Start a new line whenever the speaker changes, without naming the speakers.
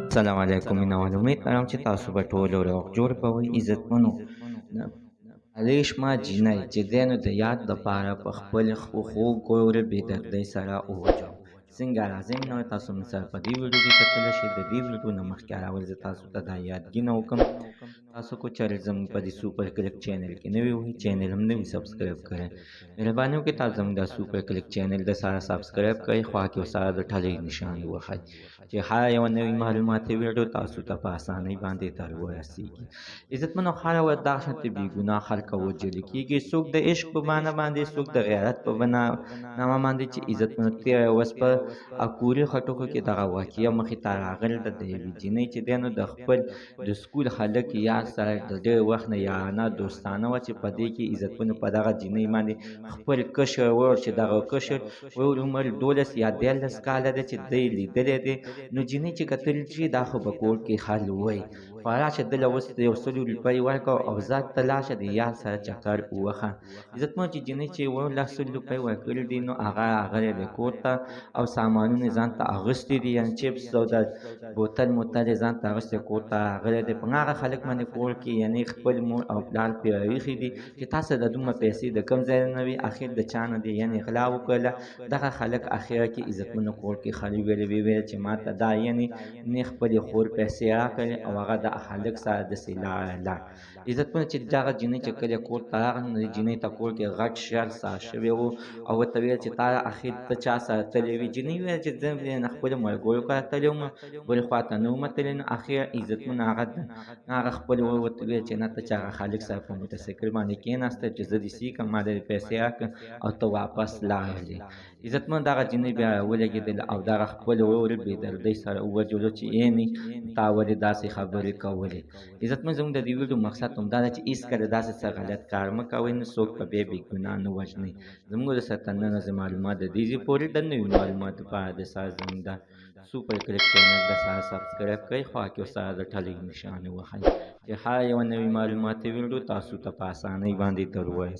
السلام علیکم مینوال امید لرم چې تاسو به ټول روغ جوړ کوئ عزتمنو علیش ما جینۍ چې دی نو د یاد دپاره په خپل خوږ ګور بې دردۍ سره ووجم څنګه راځئ مینوال تاسو موږ سره په دې ویډیو کې کتلی شئ د دې ویډیو نه مخکې اول زه تاسو ته دا یادګینه وکړم تاسو کو چېرې زموږ په دې سوپر کلیک چینل کې نوي وئ چینل هم نوي سبسکرایب کړئ مهرباني وکړئ تاسو زموږ دا سوپر کلیک چینل د سره سبسکرایب کړئ خوا کې ورسره د ټلۍ نشان ووهئ چې هر یوه نوې معلوماتي ویډیو تاسو ته په اسانۍ باندې در ورسیږي عزتمنو هره ورځ دغه شانتې بې ګناه خلک وژلي کېږي څوک د عشق په بانه باندې څوک د غیرت په نامه باندې چې عزتمنو تېره ورځ په اکوري خټکو کې دغه واقعه مخې ته راغلې ده د یوې جینۍ چې دی نو د خپل د سکول هلک یار سره د ډېر وخت نه یارانه دوستانه وه چې په دې کې عزتمنو په دغه جینۍ باندې خپل کشر ورور چې دغه کشر ورور عمر 12 یا 13 کاله دی چې دی لیدلی دی نو جینۍ چې کتل چې دا خو به کور کې حل وی خو راشه دله اوس د 100 روپۍ ورکړه او ځه ته لاړشه د یار سره چکر ووهه عزتمنو چې جینۍ چې 100 روپۍ ورکړي دي نو هغه راغلی دی کور ته او سامانونه یې ځان ته اغوستي دي یعنې چپس او د بوتل موتل یې ځان ته اغوستی کور ته راغلی دی په هغه خلک باندې کور کې یعنې خپل مور او پلار پرې راایښي دي چې تاسو د دومره پیسې د کوم ځای نه وي اخر د چا نه دی یعنې غلا وکړله دغه خلک اخره کې عزتمنو کور کې خالي ویلې ویل چې ما ته دا یعنې نه خپلې خور پیسې راکړې او هغه د هلک سره داسې لاړ عزتمنو چې دغه جینۍ چې کله کور ته راغله نو د جینۍ ته کور کې غټ شر ساه شوی و او ورته ویل چې تا اخر ته چا سره تللی وي جینۍ ویل چې زه خپلو ملګرو کره تللی وم بلې خوا ته نه وم تللی نو اخر عزتمنو هغه خپل ورور ورته ویل چې نه ته چې هغه خالق صاحب په موټرسایکل باندې کېناسته چې زه دې سیکم ما دې پیسې راکړه او ته واپس لاړلې عزتمنو دغه جینۍ بیا ولګېدله او دغه خپل ورور بې دردۍ سره ووژلو چې یعنې تا ولې داسې خبرې کولې عزتمنو زموږ د دې ویډیو مقصد همدا ده چې هېڅکله داسې څه غلط کار مه کوئ نو څوک په بیا بې ګناه نه وژنئ زموږ د سره تر ننه زه معلومات د دې ځای پورې د نوي معلوماتو لپاره د سره زموږ د سوپر کلیک چینل د سره سبسکرایب کړئ خوا کې ورسره د ټلۍ نښان ووهئ چې هر یوه نوې معلوماتي ویډیو تاسو ته په اسانۍ باندې در ورسېږي